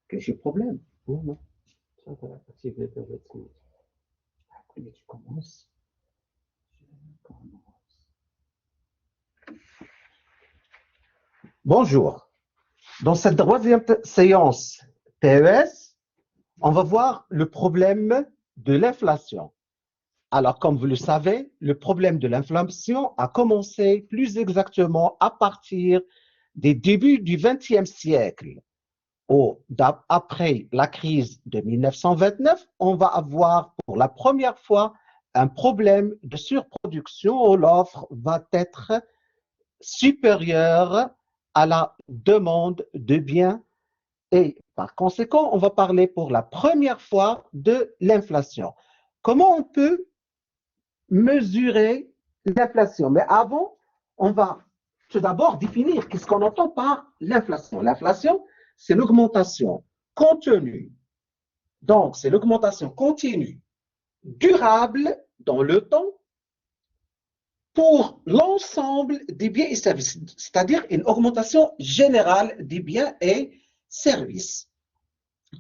Quel est le problème? Non, non. Ça, t'as activé le rythme. Mais tu commences. Bonjour. Dans cette troisième séance TES, on va voir le problème de l'inflation. Alors, comme vous le savez, le problème de l'inflation a commencé plus exactement à partir des débuts du XXe siècle. Après la crise de 1929, on va avoir pour la première fois un problème de surproduction où l'offre va être supérieure à la demande de biens et par conséquent, on va parler pour la première fois de l'inflation. Comment on peut mesurer l'inflation? Mais avant, on va tout d'abord définir qu'est-ce qu'on entend par l'inflation. L'inflation, c'est l'augmentation contenue. Donc, c'est l'augmentation continue, durable dans le temps pour l'ensemble des biens et services, c'est-à-dire une augmentation générale des biens et services.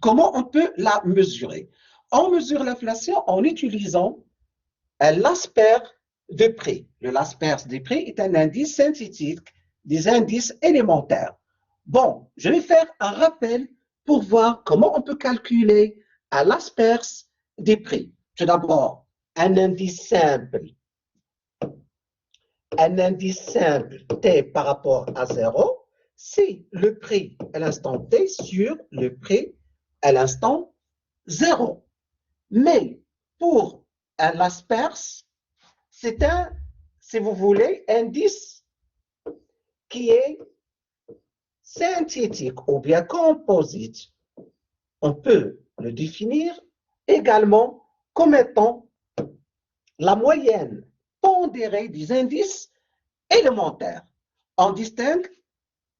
Comment on peut la mesurer? On mesure l'inflation en utilisant l'asperge de prix. Le l'asperge des prix est un indice synthétique des indices élémentaires. Bon, je vais faire un rappel pour voir comment on peut calculer l'asperge des prix. Tout d'abord, un indice simple T par rapport à 0, c'est le prix à l'instant T sur le prix à l'instant 0. Mais pour l'asperge, c'est un, si vous voulez, indice qui est synthétique ou bien composite. On peut le définir également comme étant la moyenne pondérée des indices élémentaires. On distingue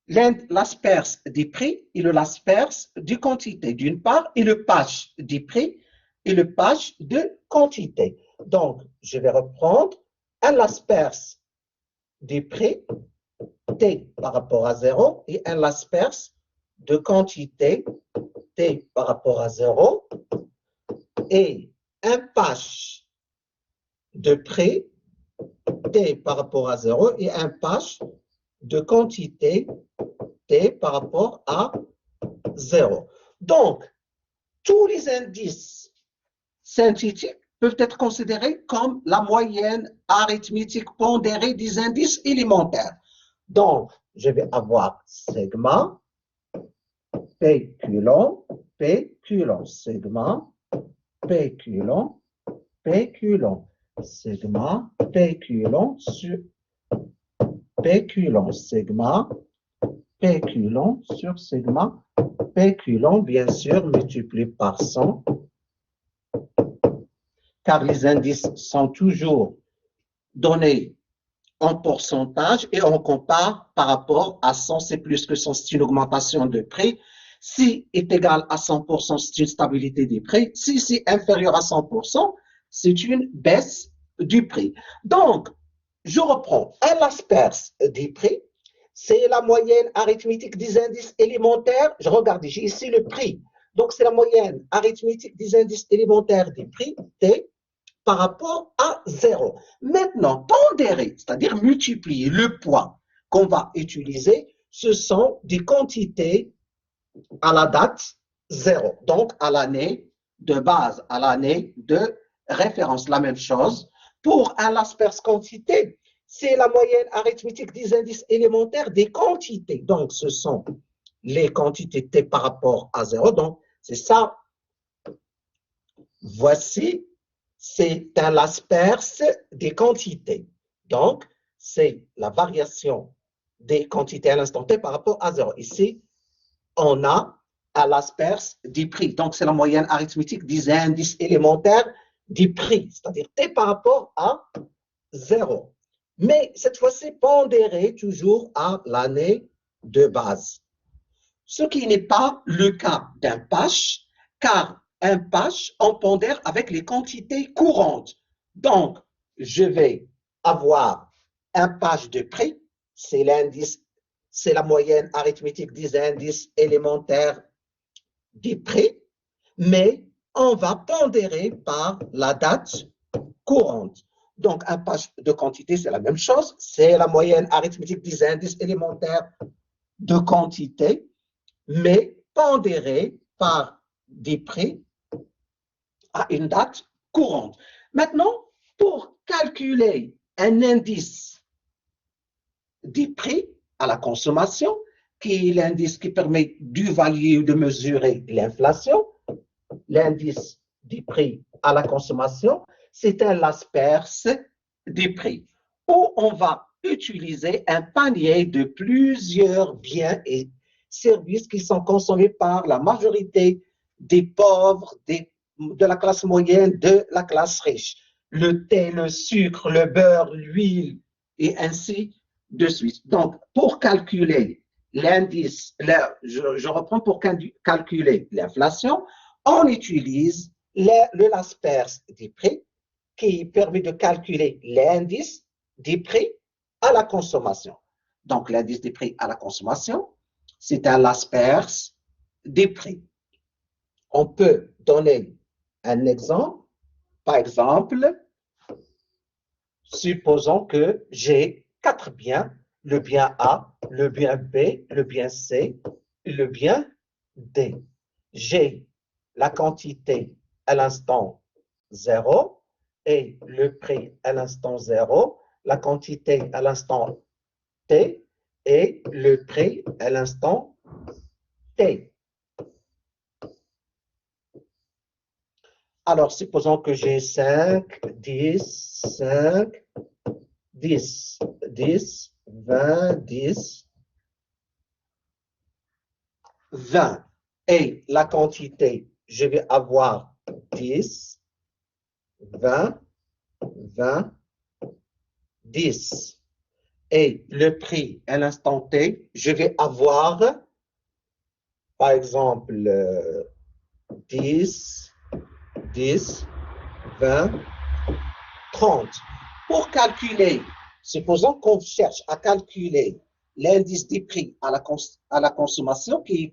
l'asperge des prix et l'asperge de quantité d'une part et le patch des prix et le patch de quantité. Donc, je vais reprendre un asperge des prix T par rapport à 0 et un asperge de quantité T par rapport à 0 et un patch de prix T par rapport à 0 et un patch de quantité T par rapport à 0. Donc, tous les indices synthétiques peuvent être considérés comme la moyenne arithmétique pondérée des indices élémentaires. Donc, je vais avoir sigma, P culon, P culon, sigma, P culon, P culon, sigma, P culon sur P culon, sigma, P culon sur sigma, P culon, bien sûr, multiplié par 100, car les indices sont toujours donnés en pourcentage et on compare par rapport à 100, c'est plus que 100, c'est une augmentation de prix. Si est égal à 100%, c'est une stabilité des prix. Si c'est inférieur à 100%, c'est une baisse du prix. Donc, je reprends un asperge des prix, c'est la moyenne arithmétique des indices élémentaires. Je regarde, j'ai ici le prix. Donc, c'est la moyenne arithmétique des indices élémentaires des prix, T, par rapport à 0. Maintenant, pondérer, c'est-à-dire multiplier le poids qu'on va utiliser, ce sont des quantités à la date 0, donc à l'année de base, à l'année de référence. La même chose pour un asperge quantité, c'est la moyenne arithmétique des indices élémentaires des quantités. Donc, ce sont les quantités T par rapport à 0. Donc, c'est ça. Voici, c'est un asperge des quantités. Donc, c'est la variation des quantités à l'instant T par rapport à 0. Ici, on a à l'asperge des prix. Donc, c'est la moyenne arithmétique des indices élémentaires des prix, c'est-à-dire T par rapport à 0. Mais cette fois-ci, pondéré toujours à l'année de base. Ce qui n'est pas le cas d'un patch, car un patch, on pondère avec les quantités courantes. Donc, je vais avoir un patch de prix, c'est l'indice, c'est la moyenne arithmétique des indices élémentaires des prix, mais on va pondérer par la date courante. Donc, un page de quantité, c'est la même chose. C'est la moyenne arithmétique des indices élémentaires de quantité, mais pondéré par des prix à une date courante. Maintenant, pour calculer un indice des prix à la consommation, qui est l'indice qui permet d'évaluer ou de mesurer l'inflation, l'indice des prix à la consommation, c'est un asperce des prix, où on va utiliser un panier de plusieurs biens et services qui sont consommés par la majorité des pauvres, de la classe moyenne, de la classe riche. Le thé, le sucre, le beurre, l'huile, et ainsi de suite. Donc, pour calculer l'indice, je reprends pour calculer l'inflation, on utilise le asperce des prix qui permet de calculer l'indice des prix à la consommation. Donc, l'indice des prix à la consommation, c'est un asperce des prix. On peut donner un exemple. Par exemple, supposons que j'ai 4 biens, le bien A, le bien B, le bien C et le bien D. J'ai la quantité à l'instant 0 et le prix à l'instant 0, la quantité à l'instant T et le prix à l'instant T. Alors, supposons que j'ai 5, 10, 5, 10, 10, 20, 10, 20. Et la quantité, je vais avoir 10, 20, 20, 10. Et le prix à l'instant T, je vais avoir, par exemple, 10, 10, 20, 30. Pour calculer, supposons qu'on cherche à calculer l'indice des prix à la consommation qui est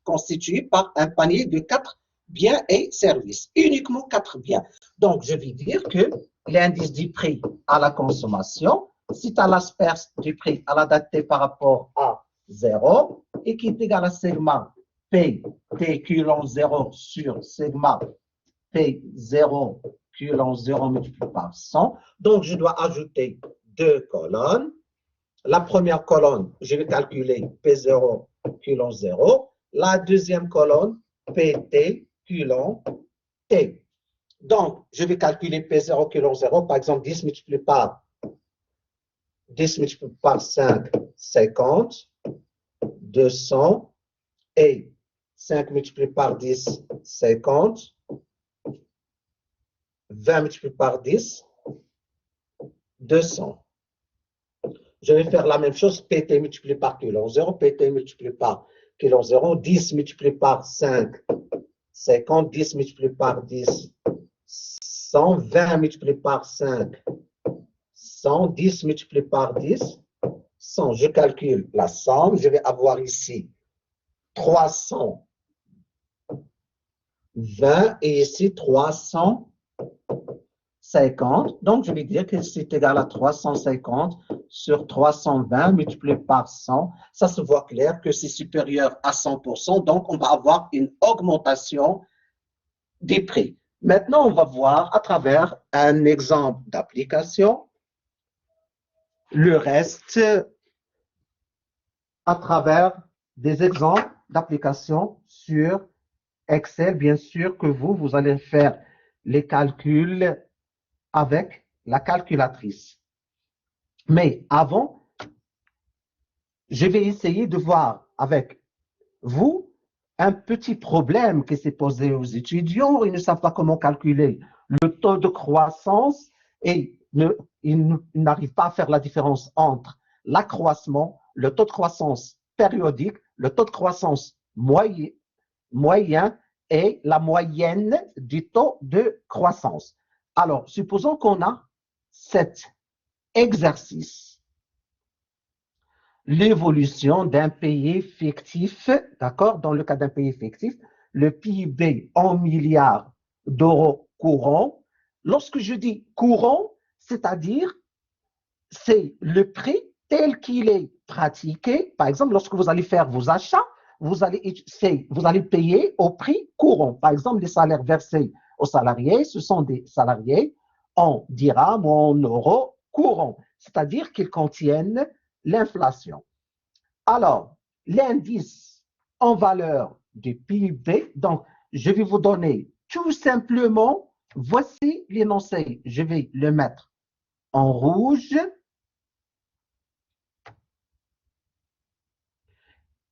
constitué par un panier de 4 biens et services, uniquement 4 biens. Donc, je vais dire que l'indice des prix à la consommation, c'est à l'asperce du prix à la date T par rapport à 0 et qui est égal à sigma P T culon 0 sur sigma P0 culon 0 multiplié par 100. Donc, je dois ajouter 2 colonnes. La première colonne, je vais calculer P0 culon 0. La deuxième colonne, PT culon T. Donc, je vais calculer P0 culon 0. Par exemple, 10 multiplié par 5, 50, 200. Et 5 multiplié par 10, 50. 20 multiplié par 10, 200. Je vais faire la même chose, PT multiplié par culon 0, PT multiplié par culon 0, 10 multiplié par 5, 50, 10 multiplié par 10, 100, 20 multiplié par 5, 100, 10 multiplié par 10, 100. Je calcule la somme, je vais avoir ici 320 et ici 350. Donc, je vais dire que c'est égal à 350 sur 320 multiplié par 100. Ça se voit clair que c'est supérieur à 100%. Donc, on va avoir une augmentation des prix. Maintenant, on va voir à travers un exemple d'application le reste à travers des exemples d'application sur Excel. Bien sûr que vous allez faire les calculs avec la calculatrice. Mais avant, je vais essayer de voir avec vous un petit problème qui s'est posé aux étudiants. Ils ne savent pas comment calculer le taux de croissance et ils n'arrivent pas à faire la différence entre l'accroissement, le taux de croissance périodique, le taux de croissance moyen et la moyenne du taux de croissance. Alors, supposons qu'on a cet exercice, l'évolution d'un pays fictif, d'accord, dans le cas d'un pays fictif, le PIB en milliards d'euros courants. Lorsque je dis courant, c'est-à-dire c'est le prix tel qu'il est pratiqué. Par exemple, lorsque vous allez faire vos achats, vous allez payer au prix courant. Par exemple, les salaires versés aux salariés, ce sont des salariés en dirhams ou en euros courants, c'est-à-dire qu'ils contiennent l'inflation. Alors, l'indice en valeur du PIB, donc je vais vous donner tout simplement, voici l'énoncé, je vais le mettre en rouge.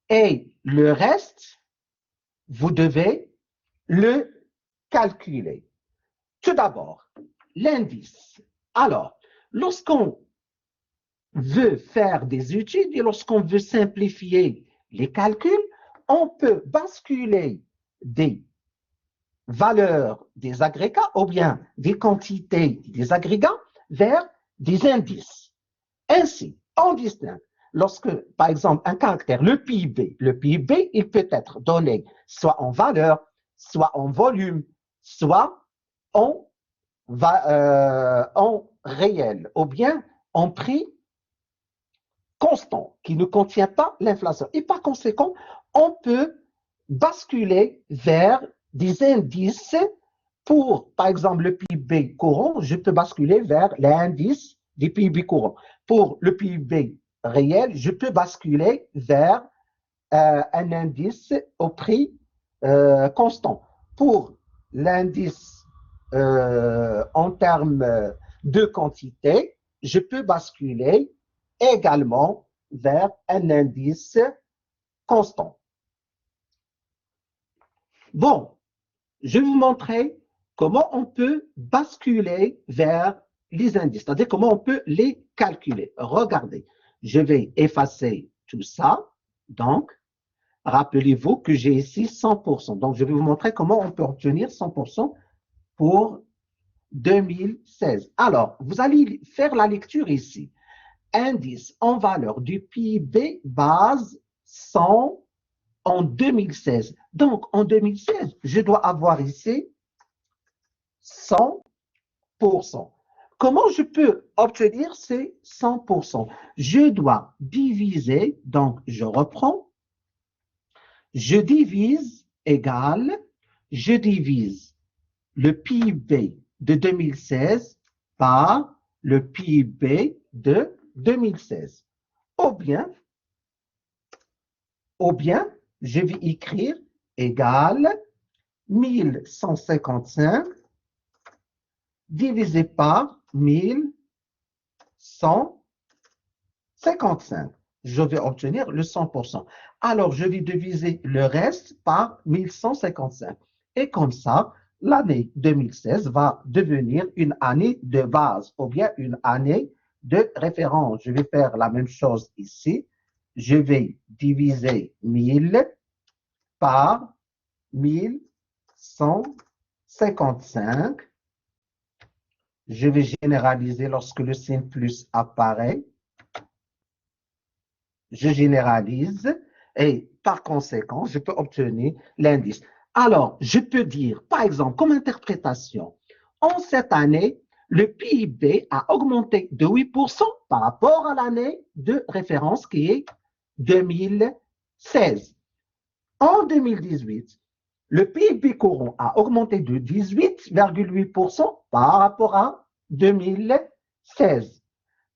Et le reste, vous devez le calculer. Tout d'abord, l'indice. Alors, lorsqu'on veut faire des études et lorsqu'on veut simplifier les calculs, on peut basculer des valeurs des agrégats ou bien des quantités des agrégats vers des indices. Ainsi, on distingue lorsque, par exemple, un caractère, le PIB, il peut être donné soit en valeur, soit en volume, soit en réel, ou bien en prix constant, qui ne contient pas l'inflation. Et par conséquent, on peut basculer vers des indices pour, par exemple, le PIB courant, je peux basculer vers l'indice du PIB courant. Pour le PIB réel, je peux basculer vers un indice au prix constant. Pour l'indice en termes de quantité, je peux basculer également vers un indice constant. Bon, je vais vous montrer comment on peut basculer vers les indices, c'est-à-dire comment on peut les calculer. Regardez, je vais effacer tout ça. Donc, rappelez-vous que j'ai ici 100%. Donc, je vais vous montrer comment on peut obtenir 100% pour 2016. Alors, vous allez faire la lecture ici. Indice en valeur du PIB base 100 en 2016. Donc, en 2016, je dois avoir ici 100%. Comment je peux obtenir ces 100%? Je dois diviser, donc je reprends, je divise égale, je divise le PIB de 2016 par le PIB de 2016. Ou bien, je vais écrire égale 1155 divisé par 1155. Je vais obtenir le 100%. Alors, je vais diviser le reste par 1155. Et comme ça, l'année 2016 va devenir une année de base ou bien une année de référence. Je vais faire la même chose ici. Je vais diviser 1000 par 1155. Je vais généraliser lorsque le signe plus apparaît. Je généralise et par conséquent, je peux obtenir l'indice. Alors, je peux dire, par exemple, comme interprétation, en cette année, le PIB a augmenté de 8% par rapport à l'année de référence qui est 2016. En 2018, le PIB courant a augmenté de 18,8% par rapport à 2016.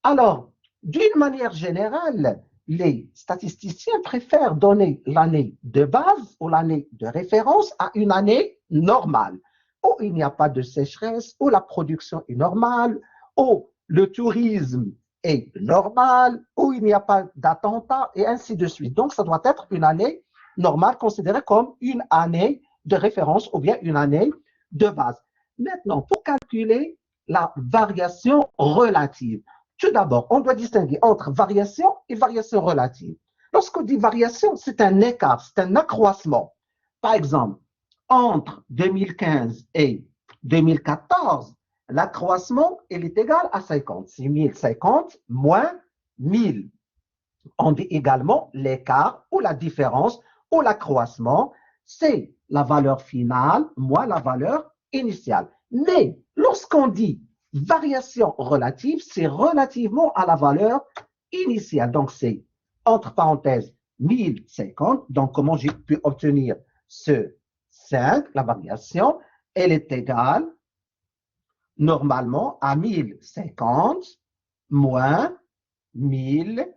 Alors, d'une manière générale, les statisticiens préfèrent donner l'année de base ou l'année de référence à une année normale, où il n'y a pas de sécheresse, où la production est normale, où le tourisme est normal, où il n'y a pas d'attentats, et ainsi de suite. Donc, ça doit être une année normale, considérée comme une année de référence ou bien une année de base. Maintenant, pour calculer la variation relative, tout d'abord, on doit distinguer entre variation et variation relative. Lorsqu'on dit variation, c'est un écart, c'est un accroissement. Par exemple, entre 2015 et 2014, l'accroissement est égal à 50. C'est 1050 moins 1000. On dit également l'écart ou la différence ou l'accroissement c'est la valeur finale moins la valeur initiale. Mais lorsqu'on dit variation relative, c'est relativement à la valeur initiale. Donc, c'est entre parenthèses 1050. Donc, comment j'ai pu obtenir ce 5, la variation, elle est égale normalement à 1050 moins 1000.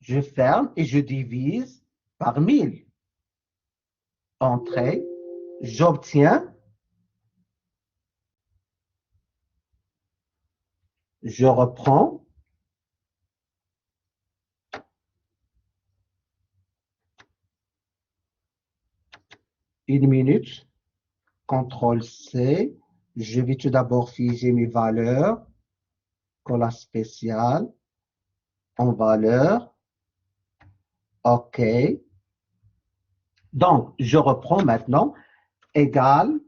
Je ferme et je divise par 1000. Entrée, j'obtiens, je reprends, une minute, CTRL-C, je vais tout d'abord figer mes valeurs, cola spéciale, en valeur, OK. Donc, je reprends maintenant, égale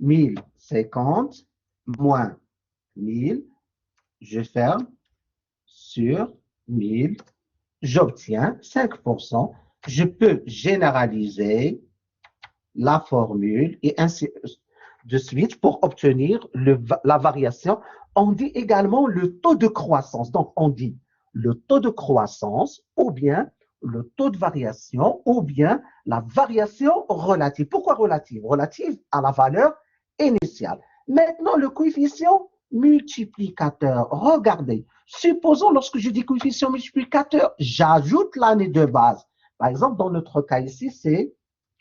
1050 moins 1000, je ferme sur 1000, j'obtiens 5%. Je peux généraliser la formule et ainsi de suite pour obtenir la variation. On dit également le taux de croissance. Donc, on dit le taux de croissance ou bien le taux de variation ou bien la variation relative. Pourquoi relative? Relative à la valeur initiale. Maintenant, le coefficient multiplicateur. Regardez, supposons lorsque je dis coefficient multiplicateur, j'ajoute l'année de base. Par exemple, dans notre cas ici, c'est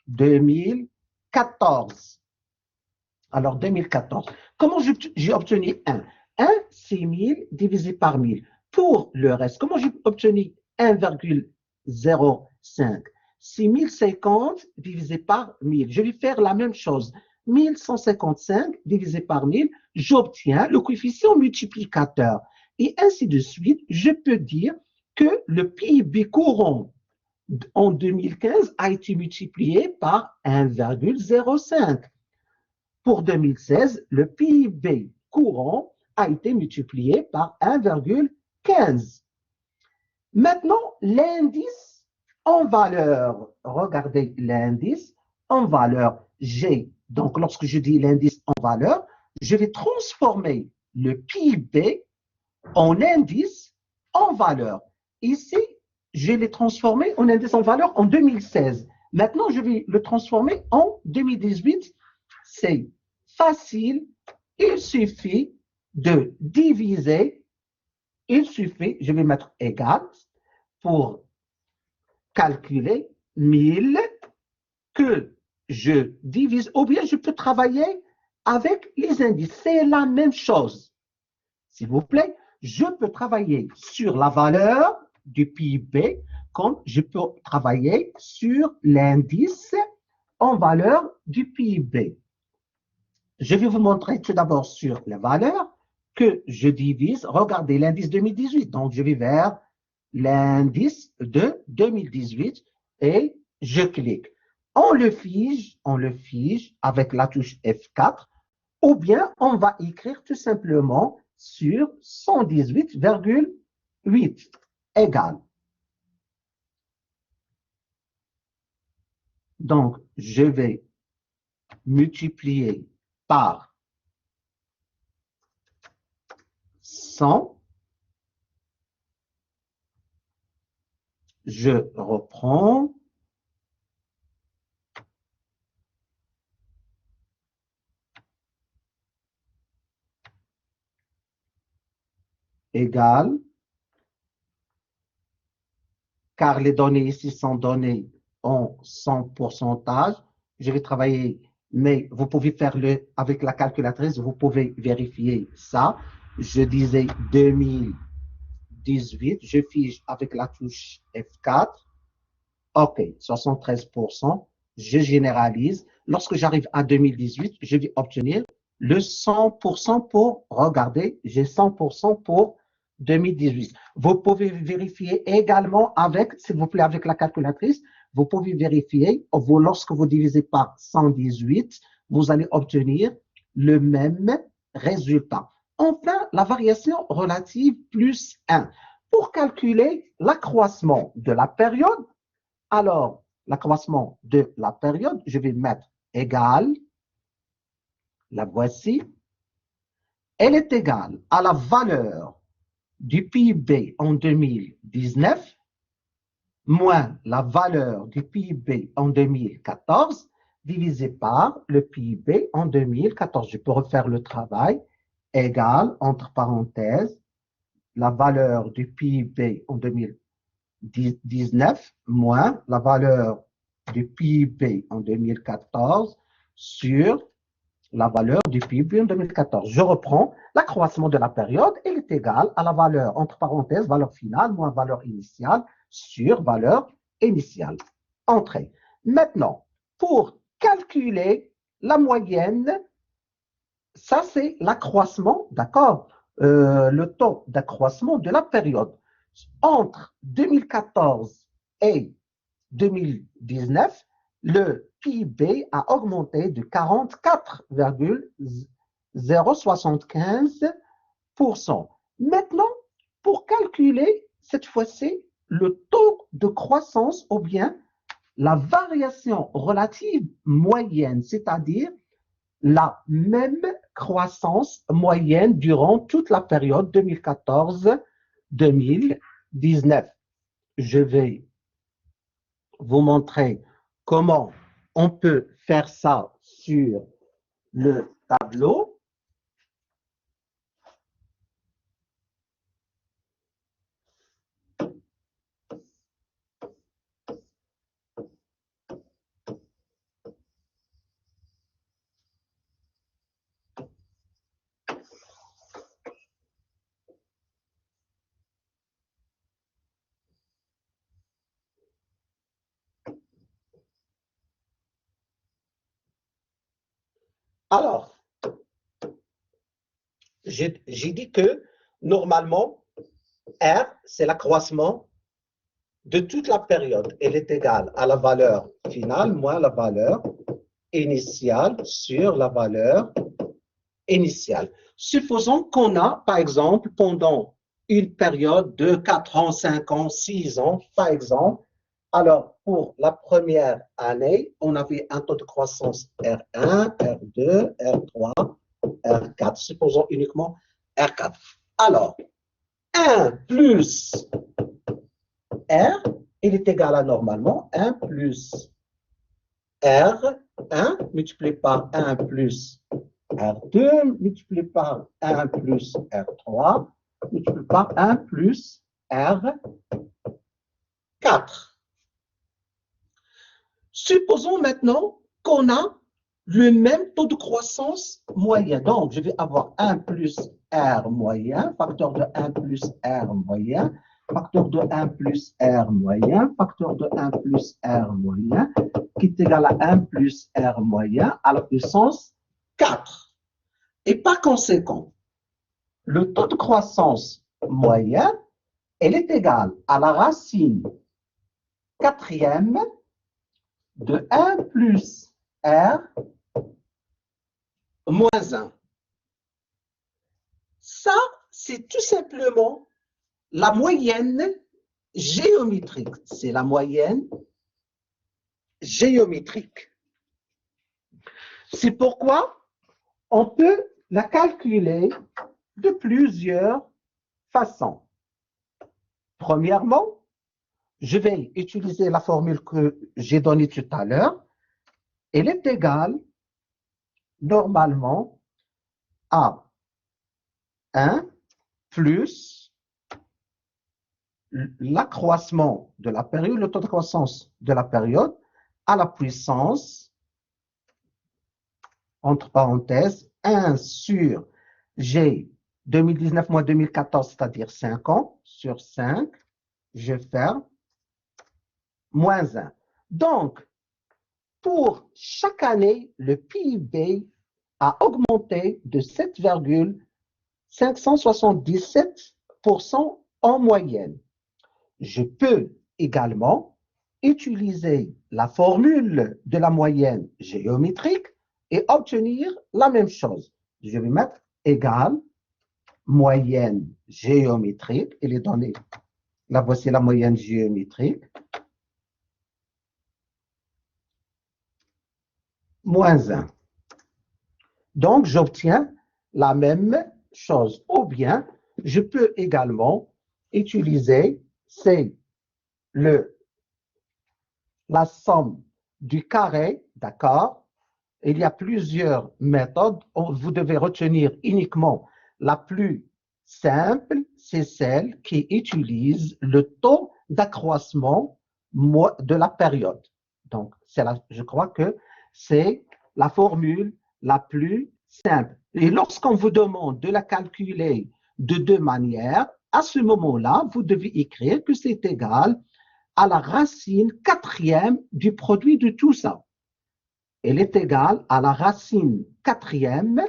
2014. Alors, 2014. Comment j'ai obtenu 1? 1, c'est 1000 divisé par 1000. Pour le reste, comment j'ai obtenu 1,05? C'est 1050 divisé par 1000. Je vais faire la même chose. 1155 divisé par 1000, j'obtiens le coefficient multiplicateur. Et ainsi de suite, je peux dire que le PIB courant en 2015 a été multiplié par 1,05. Pour 2016, le PIB courant a été multiplié par 1,15. Maintenant, l'indice en valeur. Regardez l'indice en valeur G. Donc, lorsque je dis l'indice en valeur, je vais transformer le PIB en indice en valeur. Ici, je l'ai transformé en indice en valeur en 2016. Maintenant, je vais le transformer en 2018. C'est facile. Il suffit de diviser. Il suffit, je vais mettre égal pour calculer 1000 que je divise, ou bien je peux travailler avec les indices. C'est la même chose. S'il vous plaît, je peux travailler sur la valeur du PIB comme je peux travailler sur l'indice en valeur du PIB. Je vais vous montrer tout d'abord sur les valeurs que je divise. Regardez l'indice 2018. Donc, je vais vers l'indice de 2018 et je clique. On le fige avec la touche F4 ou bien on va écrire tout simplement sur 118,8 égale. Donc, je vais multiplier par 100. Je reprends. Égale. Car les données ici sont données en 100%. Je vais travailler, mais vous pouvez faire avec la calculatrice, vous pouvez vérifier ça. Je disais 2018, je fige avec la touche F4. OK, 73%. Je généralise. Lorsque j'arrive à 2018, je vais obtenir le 100% pour, regardez, j'ai 100% pour 2018. Vous pouvez vérifier également avec, s'il vous plaît, avec la calculatrice, vous pouvez vérifier, lorsque vous divisez par 118, vous allez obtenir le même résultat. Enfin, la variation relative plus 1. Pour calculer l'accroissement de la période, alors, l'accroissement de la période, je vais mettre égal, la voici, elle est égale à la valeur du PIB en 2019 moins la valeur du PIB en 2014 divisé par le PIB en 2014. Je peux refaire le travail égal, entre parenthèses, la valeur du PIB en 2019 moins la valeur du PIB en 2014 sur la valeur du PIB en 2014. Je reprends l'accroissement de la période, elle est égale à la valeur, entre parenthèses, valeur finale moins valeur initiale sur valeur initiale. Entrée. Maintenant, pour calculer la moyenne, ça c'est l'accroissement, d'accord, le taux d'accroissement de la période. Entre 2014 et 2019, le PIB a augmenté de 44,075%. Maintenant, pour calculer cette fois-ci le taux de croissance ou bien la variation relative moyenne, c'est-à-dire la même croissance moyenne durant toute la période 2014-2019. Je vais vous montrer comment on peut faire ça sur le tableau. Alors, j'ai dit que normalement, R, c'est l'accroissement de toute la période. Elle est égale à la valeur finale moins la valeur initiale sur la valeur initiale. Supposons qu'on a, par exemple, pendant une période de 4 ans, 5 ans, 6 ans, par exemple, alors pour la première année, on avait un taux de croissance R1, R2, R3, R4. Supposons uniquement R4. Alors, 1 plus R, il est égal à normalement 1 plus R1 multiplié par 1 plus R2 multiplié par 1 plus R3 multiplié par 1 plus R4. Supposons maintenant qu'on a le même taux de croissance moyen. Donc, je vais avoir 1 plus R moyen, facteur de 1 plus R moyen, facteur de 1 plus R moyen, facteur de 1 plus R moyen, qui est égal à 1 plus R moyen à la puissance 4. Et par conséquent, le taux de croissance moyen, elle est égale à la racine quatrième de 1 plus R moins 1. Ça, c'est tout simplement la moyenne géométrique. C'est la moyenne géométrique. C'est pourquoi on peut la calculer de plusieurs façons. Premièrement, je vais utiliser la formule que j'ai donnée tout à l'heure. Elle est égale normalement à 1 plus l'accroissement de la période, le taux de croissance de la période à la puissance, entre parenthèses, 1 sur G 2019 moins 2014, c'est-à-dire 5 ans, sur 5, je ferme, moins 1. Donc, pour chaque année, le PIB a augmenté de 7,577% en moyenne. Je peux également utiliser la formule de la moyenne géométrique et obtenir la même chose. Je vais mettre égal moyenne géométrique, elle est donnée. Là, voici la moyenne géométrique. moins 1. Donc, j'obtiens la même chose. Ou bien, je peux également utiliser, c'est la somme du carré, d'accord? Il y a plusieurs méthodes. Vous devez retenir uniquement la plus simple, c'est celle qui utilise le taux d'accroissement de la période. Donc, je crois que c'est la formule la plus simple. Et lorsqu'on vous demande de la calculer de deux manières, à ce moment-là, vous devez écrire que c'est égal à la racine quatrième du produit de tout ça. Elle est égale à la racine quatrième.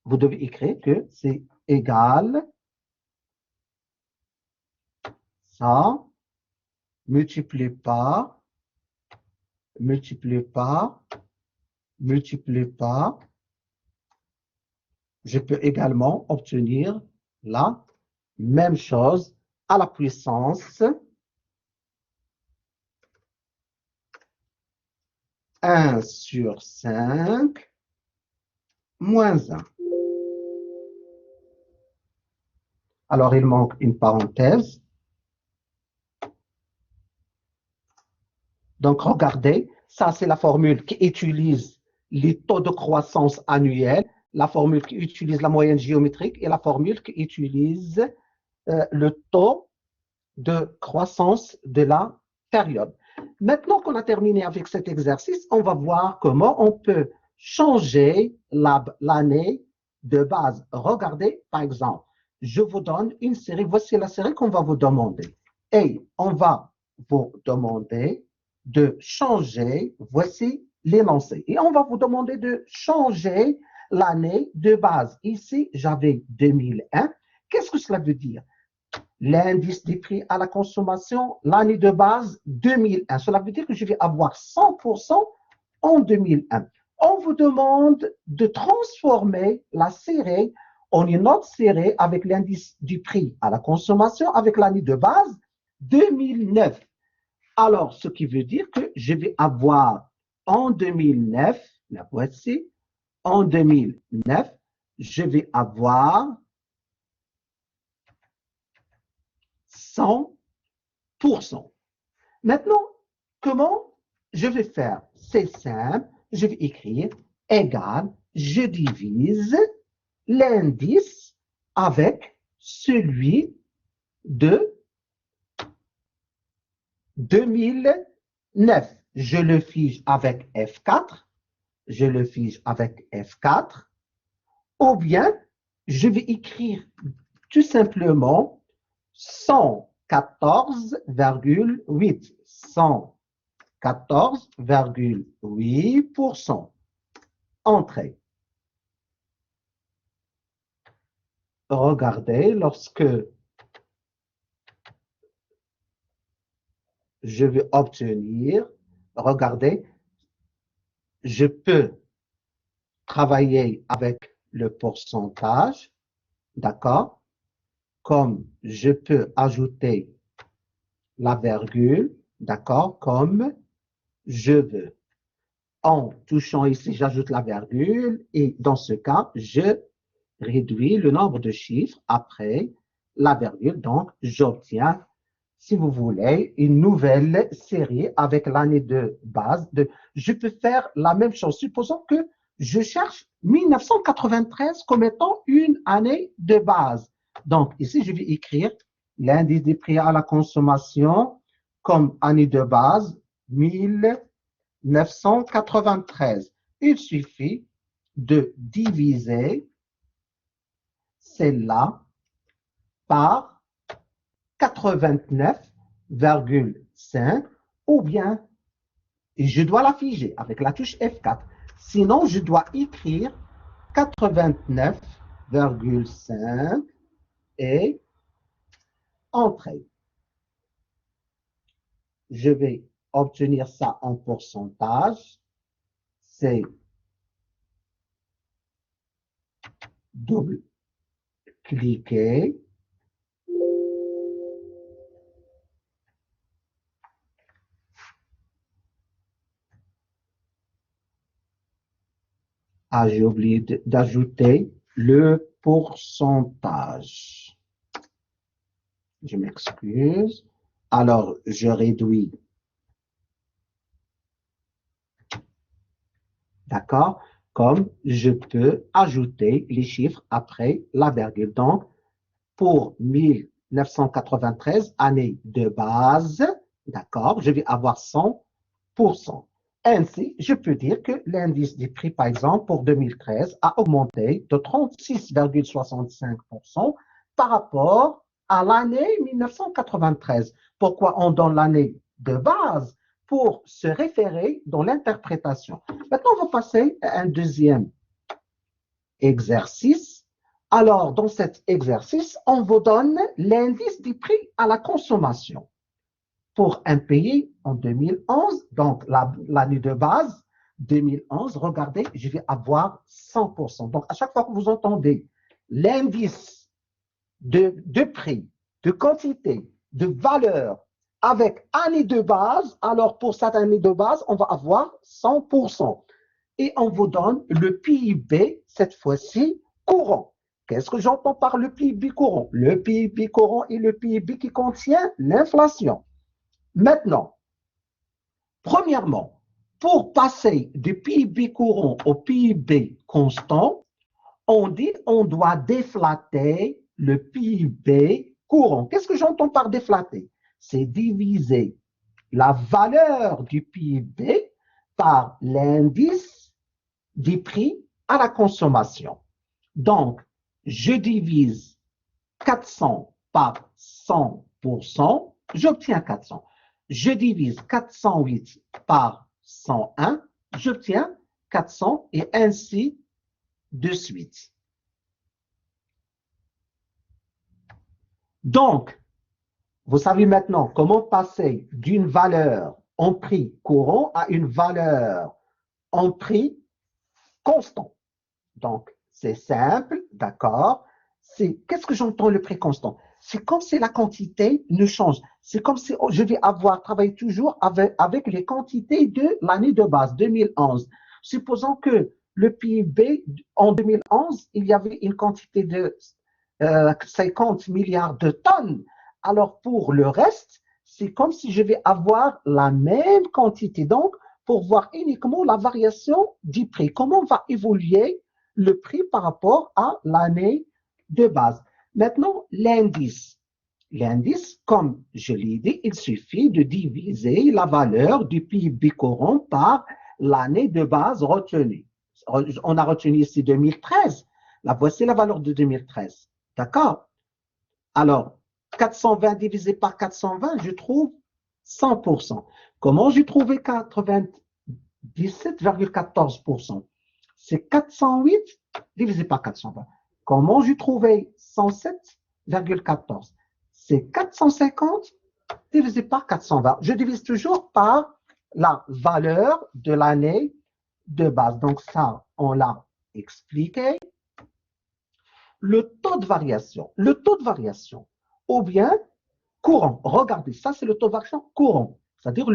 Vous devez écrire que c'est égal, ça, multiplié par, multiplié par, multiplié par. Je peux également obtenir la même chose à la puissance 1 sur 5 moins 1. Alors, il manque une parenthèse. Donc, regardez, ça, c'est la formule qui utilise les taux de croissance annuels, la formule qui utilise la moyenne géométrique et la formule qui utilise le taux de croissance de la période. Maintenant qu'on a terminé avec cet exercice, on va voir comment on peut changer l'année de base. Regardez, par exemple, je vous donne une série. Voici la série qu'on va vous demander. Et on va vous demander de changer, voici l'énoncé. Et on va vous demander de changer l'année de base. Ici, j'avais 2001. Qu'est-ce que cela veut dire? L'indice des prix à la consommation, l'année de base 2001. Cela veut dire que je vais avoir 100% en 2001. On vous demande de transformer la série en une autre série avec l'indice du prix à la consommation avec l'année de base 2009. Alors, ce qui veut dire que je vais avoir en 2009, la voici, en 2009, je vais avoir 100%. Maintenant, comment je vais faire? C'est simple, je vais écrire égal, je divise l'indice avec celui de 2009. Je le fige avec F4, je le fige avec F4, ou bien je vais écrire tout simplement 114,8. 114,8%. Entrée. Regardez, lorsque je vais obtenir, regardez, je peux travailler avec le pourcentage, d'accord? Comme je peux ajouter la virgule, d'accord? Comme je veux. En touchant ici, j'ajoute la virgule et dans ce cas, je réduis le nombre de chiffres après la virgule. Donc, j'obtiens, si vous voulez, une nouvelle série avec l'année de base. Je peux faire la même chose. Supposons que je cherche 1993 comme étant une année de base. Donc, ici, je vais écrire l'indice des prix à la consommation comme année de base 1993. Il suffit de diviser celle-là par 89,5 ou bien je dois la figer avec la touche F4. Sinon, je dois écrire 89,5 et entrer. Je vais obtenir ça en pourcentage. C'est double-cliquer. Ah, j'ai oublié d'ajouter le pourcentage. Je m'excuse. Alors, je réduis. D'accord? Comme je peux ajouter les chiffres après la virgule. Donc, pour 1993, année de base, d'accord, je vais avoir 100%. Ainsi, je peux dire que l'indice des prix, par exemple, pour 2013, a augmenté de 36,65% par rapport à l'année 1993. Pourquoi on donne l'année de base? Pour se référer dans l'interprétation. Maintenant, on va passer à un deuxième exercice. Alors, dans cet exercice, on vous donne l'indice des prix à la consommation pour un pays en 2011, donc l'année de base, 2011, regardez, je vais avoir 100%. Donc, à chaque fois que vous entendez l'indice de prix, de quantité, de valeur avec année de base, alors pour cette année de base, on va avoir 100%. Et on vous donne le PIB, cette fois-ci, courant. Qu'est-ce que j'entends par le PIB courant? Le PIB courant est le PIB qui contient l'inflation. Maintenant, premièrement, pour passer du PIB courant au PIB constant, on dit on doit déflater le PIB courant. Qu'est-ce que j'entends par déflater? C'est diviser la valeur du PIB par l'indice des prix à la consommation. Donc, je divise 400 par 100%, j'obtiens 400. Je divise 408 par 101, j'obtiens 400 et ainsi de suite. Donc, vous savez maintenant comment passer d'une valeur en prix courant à une valeur en prix constant. Donc, c'est simple, d'accord. Qu'est-ce que j'entends le prix constant? C'est comme si la quantité ne change. C'est comme si je vais avoir travaillé toujours avec les quantités de l'année de base, 2011. Supposons que le PIB, en 2011, il y avait une quantité de 50 milliards de tonnes. Alors, pour le reste, c'est comme si je vais avoir la même quantité. Donc, pour voir uniquement la variation du prix, comment va évoluer le prix par rapport à l'année de base. Maintenant, l'indice. L'indice, comme je l'ai dit, il suffit de diviser la valeur du PIB courant par l'année de base retenue. On a retenu ici 2013. Là, voici la valeur de 2013. D'accord? Alors, 420 divisé par 420, je trouve 100%. Comment j'ai trouvé 97,14%? C'est 408 divisé par 420. Comment j'ai trouvé 107,14? C'est 450 divisé par 420. Je divise toujours par la valeur de l'année de base. Donc ça, on l'a expliqué. Le taux de variation. Le taux de variation, ou bien courant. Regardez, ça c'est le taux de variation courant. C'est-à-dire,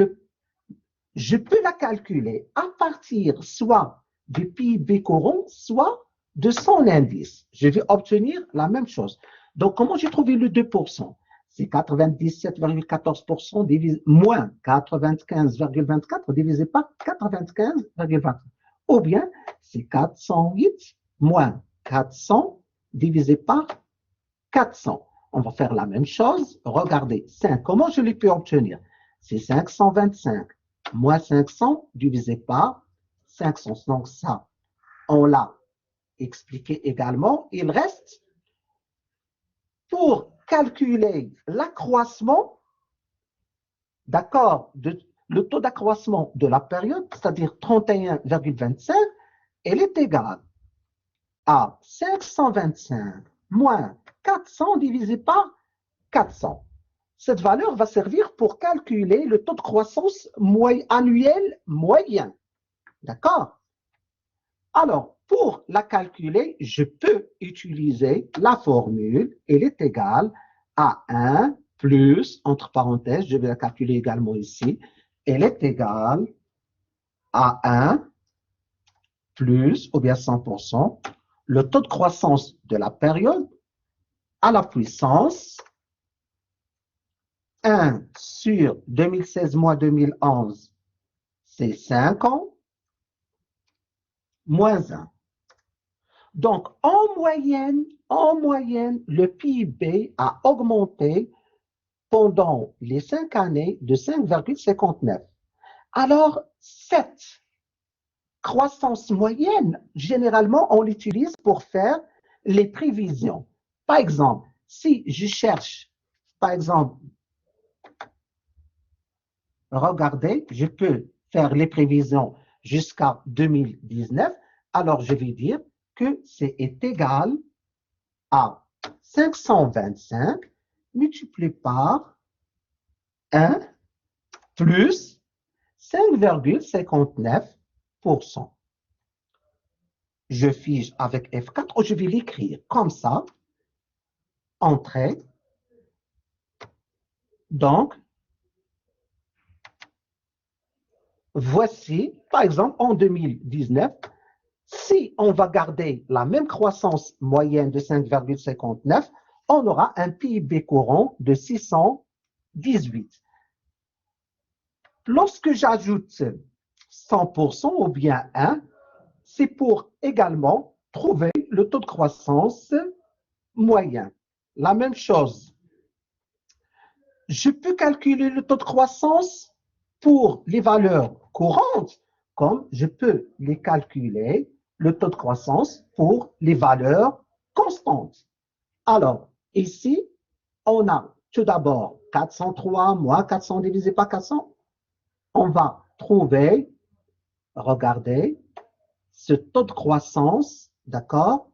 je peux la calculer à partir soit du PIB courant, soit de son indice. Je vais obtenir la même chose. Donc, comment j'ai trouvé le 2%? C'est 97,14% moins 95,24 divisé par 95,24. Ou bien, c'est 408 moins 400 divisé par 400. On va faire la même chose. Regardez, 5, comment je l'ai pu obtenir? C'est 525 moins 500 divisé par 500. Donc ça, on l'a expliqué également. Il reste, pour calculer l'accroissement, d'accord, le taux d'accroissement de la période, c'est-à-dire 31,25, elle est égale à 525 moins 400 divisé par 400. Cette valeur va servir pour calculer le taux de croissance annuel moyen. D'accord? Alors, pour la calculer, je peux utiliser la formule. Elle est égale à 1 plus, entre parenthèses, je vais la calculer également ici, elle est égale à 1 plus, ou bien 100%, le taux de croissance de la période à la puissance 1 sur 2016 moins 2011, c'est 5 ans, moins 1. Donc, en moyenne, le PIB a augmenté pendant les 5 années de 5,59. Alors, cette croissance moyenne, généralement, on l'utilise pour faire les prévisions. Par exemple, si je cherche, par exemple, regardez, je peux faire les prévisions jusqu'à 2019, alors je vais dire que c'est égal à 525 multiplié par 1 plus 5,59%. Je fige avec F4 ou je vais l'écrire comme ça. Entrée. Donc, voici, par exemple, en 2019, si on va garder la même croissance moyenne de 5,59, on aura un PIB courant de 618. Lorsque j'ajoute 100% ou bien 1, c'est pour également trouver le taux de croissance moyen. La même chose. Je peux calculer le taux de croissance pour les valeurs courantes, comme je peux les calculer, le taux de croissance pour les valeurs constantes. Alors, ici, on a tout d'abord 403 moins 400 divisé par 400. On va trouver, regardez, ce taux de croissance, d'accord,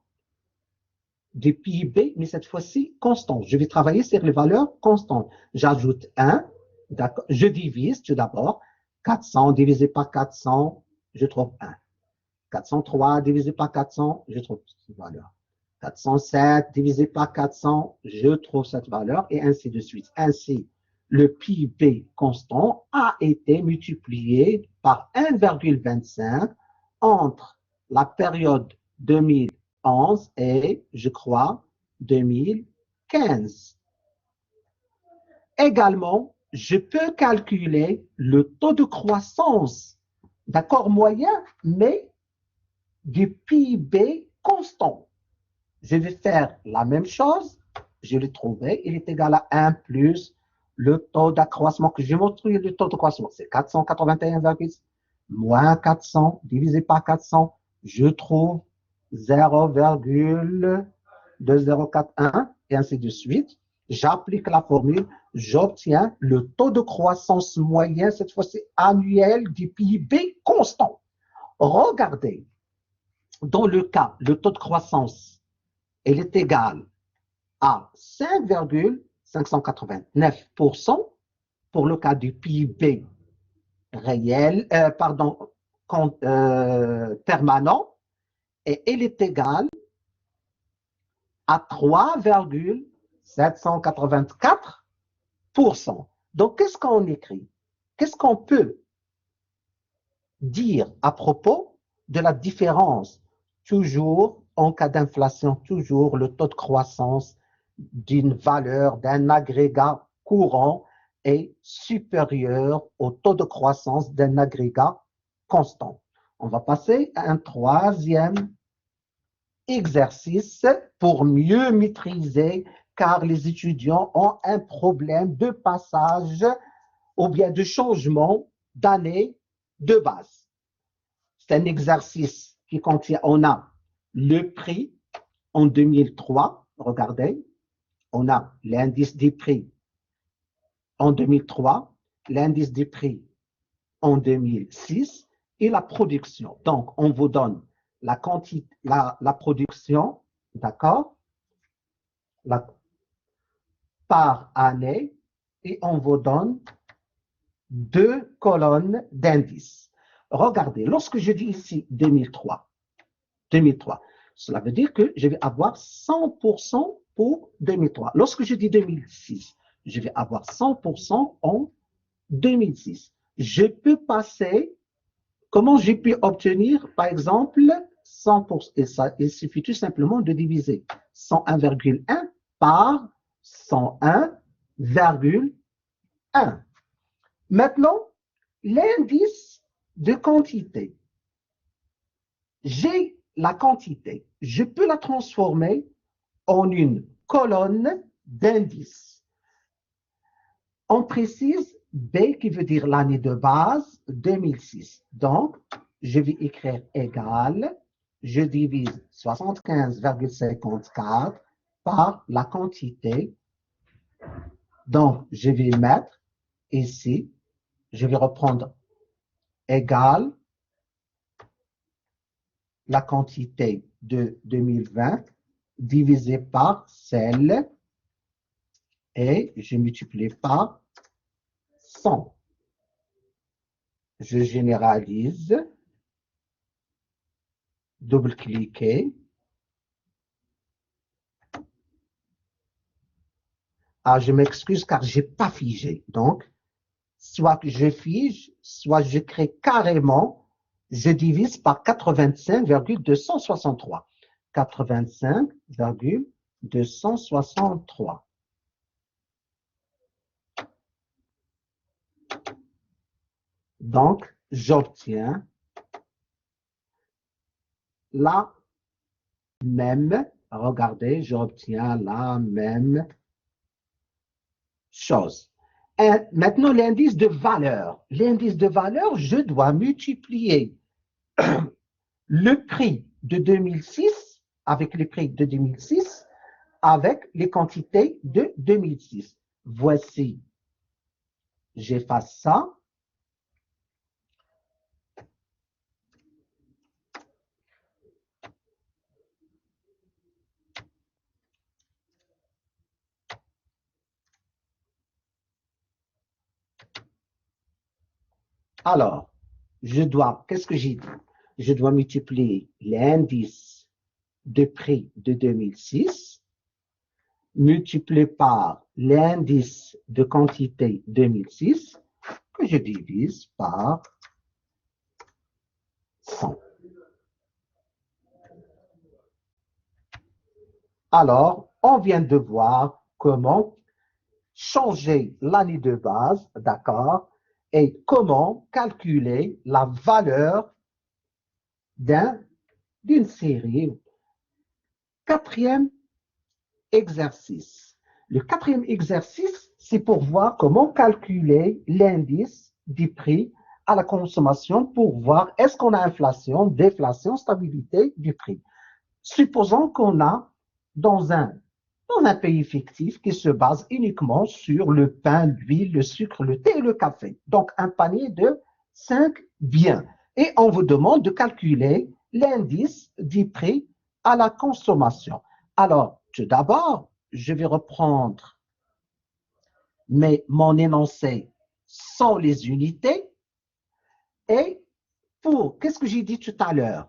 du PIB, mais cette fois-ci constant. Je vais travailler sur les valeurs constantes. J'ajoute 1, d'accord, je divise tout d'abord. 400 divisé par 400, je trouve 1. 403 divisé par 400, je trouve cette valeur. 407 divisé par 400, je trouve cette valeur, et ainsi de suite. Ainsi, le PIB constant a été multiplié par 1,25 entre la période 2011 et, je crois, 2015. Également, je peux calculer le taux de croissance, d'accord, moyen, mais du PIB constant. Je vais faire la même chose, je l'ai trouvé, il est égal à 1 plus le taux d'accroissement que j'ai montré, le taux de croissance, c'est 481,6 moins 400 divisé par 400, je trouve 0,2041 et ainsi de suite. J'applique la formule, j'obtiens le taux de croissance moyen, cette fois-ci annuel du PIB constant. Regardez, dans le cas, le taux de croissance, il est égal à 5,589% pour le cas du PIB réel, permanent, et il est égal à 3,784%. Donc, qu'est-ce qu'on écrit? Qu'est-ce qu'on peut dire à propos de la différence? Toujours, en cas d'inflation, toujours le taux de croissance d'une valeur, d'un agrégat courant est supérieur au taux de croissance d'un agrégat constant. On va passer à un troisième exercice pour mieux maîtriser, car les étudiants ont un problème de passage ou bien de changement d'année de base. C'est un exercice qui contient, on a le prix en 2003, regardez, on a l'indice des prix en 2003, l'indice des prix en 2006 et la production. Donc, on vous donne la quantité, la production, d'accord, par année, et on vous donne 2 colonnes d'indices. Regardez, lorsque je dis ici 2003, cela veut dire que je vais avoir 100% pour 2003. Lorsque je dis 2006, je vais avoir 100% en 2006. Je peux passer Comment j'ai pu obtenir, par exemple, 100%, et ça, il suffit tout simplement de diviser 101,1 par 101,1. Maintenant, l'indice de quantité. J'ai la quantité. Je peux la transformer en une colonne d'indices. On précise B qui veut dire l'année de base 2006. Donc, je vais écrire égal, je divise 75,54 par la quantité. Donc, je vais mettre ici, je vais reprendre égal la quantité de 2020 divisé par celle et je multiplie par 100. Je généralise, double-cliquer. Ah, je m'excuse car je n'ai pas figé. Donc, soit que je fige, soit je crée carrément, je divise par 85,263. 85,263. Donc, j'obtiens la même, regardez, j'obtiens la même chose. Et maintenant, l'indice de valeur. L'indice de valeur, je dois multiplier le prix de 2006 avec le prix de 2006 avec les quantités de 2006. Voici, j'efface ça. Alors, qu'est-ce que j'ai dit? Je dois multiplier l'indice de prix de 2006 multiplié par l'indice de quantité 2006 que je divise par 100. Alors, on vient de voir comment changer l'année de base, d'accord, et comment calculer la valeur d'une série. Quatrième exercice. Le quatrième exercice, c'est pour voir comment calculer l'indice du prix à la consommation pour voir est-ce qu'on a inflation, déflation, stabilité du prix. Supposons qu'on a dans un pays fictif qui se base uniquement sur le pain, l'huile, le sucre, le thé et le café. Donc, un panier de 5 biens. Et on vous demande de calculer l'indice du prix à la consommation. Alors, tout d'abord, je vais reprendre mon énoncé sans les unités. Et qu'est-ce que j'ai dit tout à l'heure?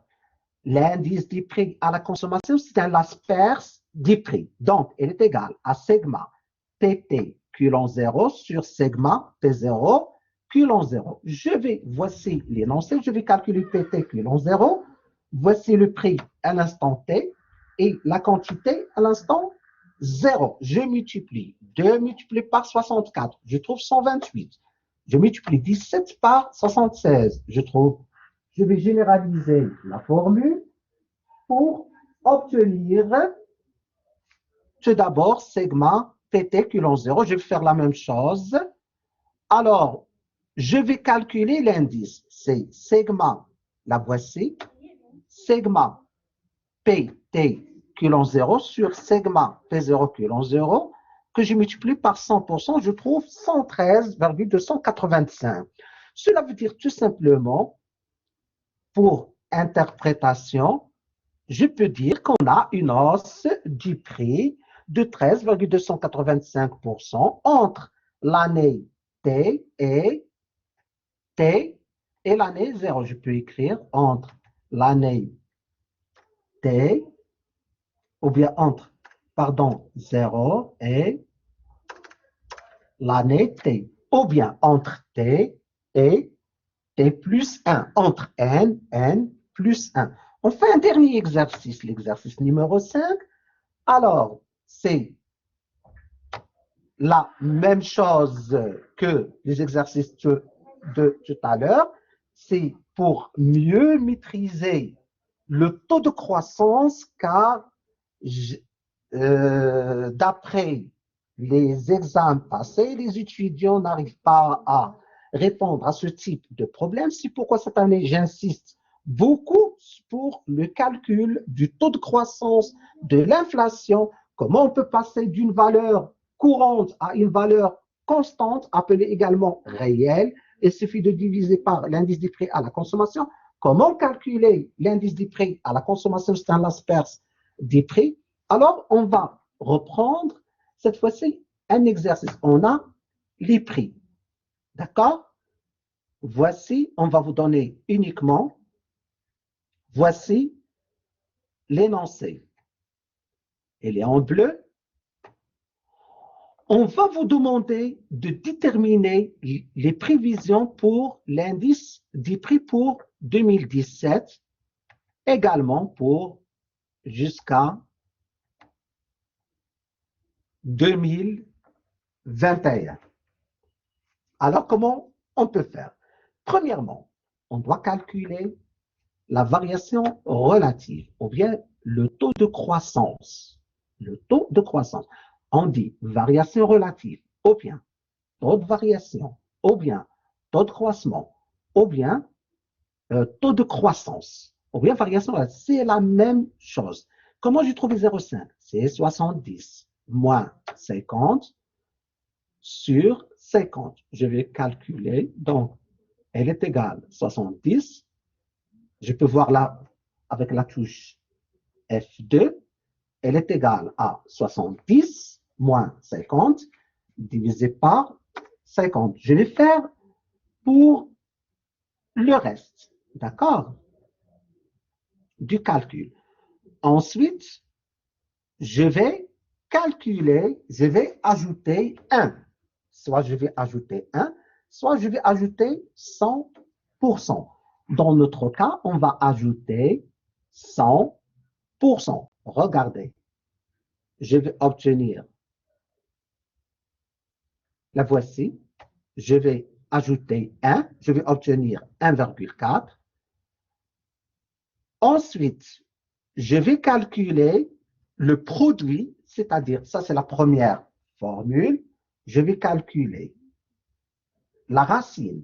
L'indice du prix à la consommation, c'est un asperse du prix. Donc, elle est égale à sigma PT culon 0 sur sigma P0 culon 0. Voici l'énoncé, je vais calculer PT culon 0. Voici le prix à l'instant T et la quantité à l'instant 0. Je multiplie 2 multiplié par 64, je trouve 128. Je multiplie 17 par 76, je vais généraliser la formule pour obtenir tout d'abord sigma PT culon 0. Je vais faire la même chose. Alors, je vais calculer l'indice. C'est sigma, la voici, sigma PT culon 0 sur sigma P0 culon 0 que je multiplie par 100%, je trouve 113,285. Cela veut dire tout simplement, pour interprétation, je peux dire qu'on a une hausse du prix de 13,285% entre l'année T et l'année 0. Je peux écrire entre l'année T, ou bien entre, 0 et l'année T, ou bien entre T et et plus 1, entre n plus 1. On fait un dernier exercice, l'exercice numéro 5. Alors, c'est la même chose que les exercices de tout à l'heure. C'est pour mieux maîtriser le taux de croissance, car d'après les examens passés, les étudiants n'arrivent pas à répondre à ce type de problème. C'est pourquoi cette année, j'insiste beaucoup pour le calcul du taux de croissance de l'inflation, comment on peut passer d'une valeur courante à une valeur constante, appelée également réelle. Il suffit de diviser par l'indice des prix à la consommation. Comment calculer l'indice des prix à la consommation? C'est un asperge des prix. Alors, on va reprendre cette fois-ci un exercice. On a les prix. D'accord? Voici, on va vous donner uniquement, voici l'énoncé. Il est en bleu. On va vous demander de déterminer les prévisions pour l'indice des prix pour 2017, également pour jusqu'à 2021. Alors, comment on peut faire? Premièrement, on doit calculer la variation relative, ou bien le taux de croissance. Le taux de croissance. On dit variation relative, ou bien taux de variation, ou bien taux de croissance, ou bien taux de croissance, ou bien variation relative. C'est la même chose. Comment j'ai trouvé 0,5? C'est 70 moins 50 sur 50. Je vais calculer, donc elle est égale à 70. Je peux voir là, avec la touche F2, elle est égale à 70 moins 50 divisé par 50. Je vais faire pour le reste, d'accord, du calcul. Ensuite, je vais calculer, je vais ajouter 1. Soit je vais ajouter 1, soit je vais ajouter 100%. Dans notre cas, on va ajouter 100%. Regardez, je vais obtenir, la voici, je vais ajouter 1, je vais obtenir 1,4. Ensuite, je vais calculer le produit, c'est-à-dire, ça c'est la première formule, je vais calculer la racine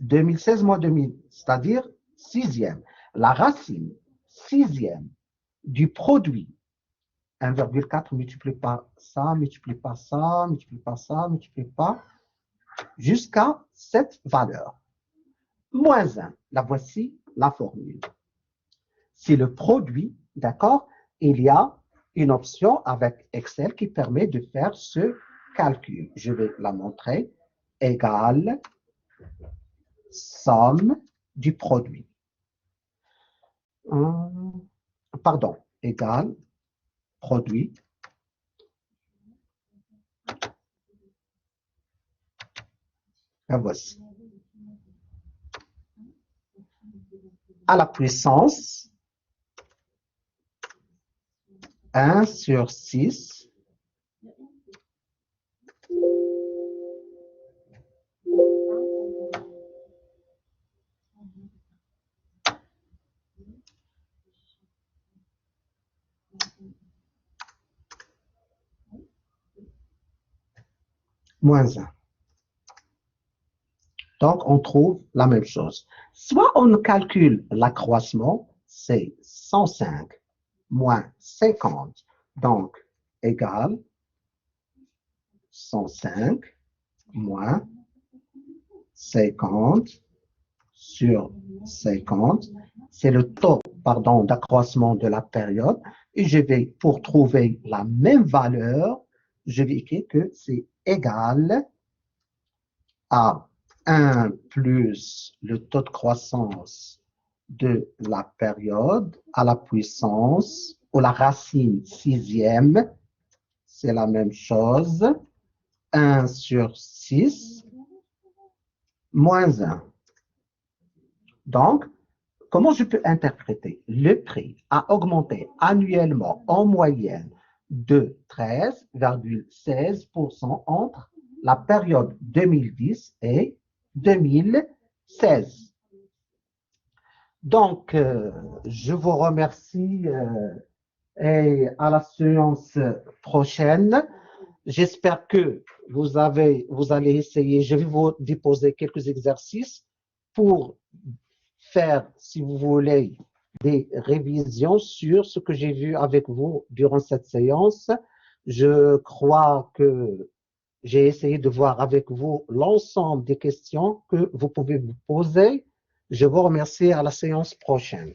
2016 moins 2000, c'est-à-dire sixième. La racine sixième du produit 1,4 multiplié par ça, multiplié par ça, multiplié par ça, multiplié par jusqu'à cette valeur. Moins 1, la voici la formule. C'est le produit, d'accord? Il y a une option avec Excel qui permet de faire ce calcul. Je vais la montrer. Égale somme du produit. Pardon, égale produit. La voici. À la puissance 1 sur 6 moins 1. Donc, on trouve la même chose. Soit on calcule l'accroissement, c'est 105 moins 50, donc égale 105 moins 50 sur 50. C'est le taux, pardon, d'accroissement de la période. Et je vais, pour trouver la même valeur, je vais écrire que c'est égal à 1 plus le taux de croissance de la période à la puissance, ou la racine sixième, c'est la même chose, 1 sur 6 moins 1. Donc, comment je peux interpréter? Le prix a augmenté annuellement en moyenne de 13,16% entre la période 2010 et 2016. Donc, je vous remercie et à la séance prochaine. J'espère que vous allez essayer, je vais vous déposer quelques exercices pour faire, si vous voulez, des révisions sur ce que j'ai vu avec vous durant cette séance. Je crois que j'ai essayé de voir avec vous l'ensemble des questions que vous pouvez vous poser. Je vous remercie à la séance prochaine.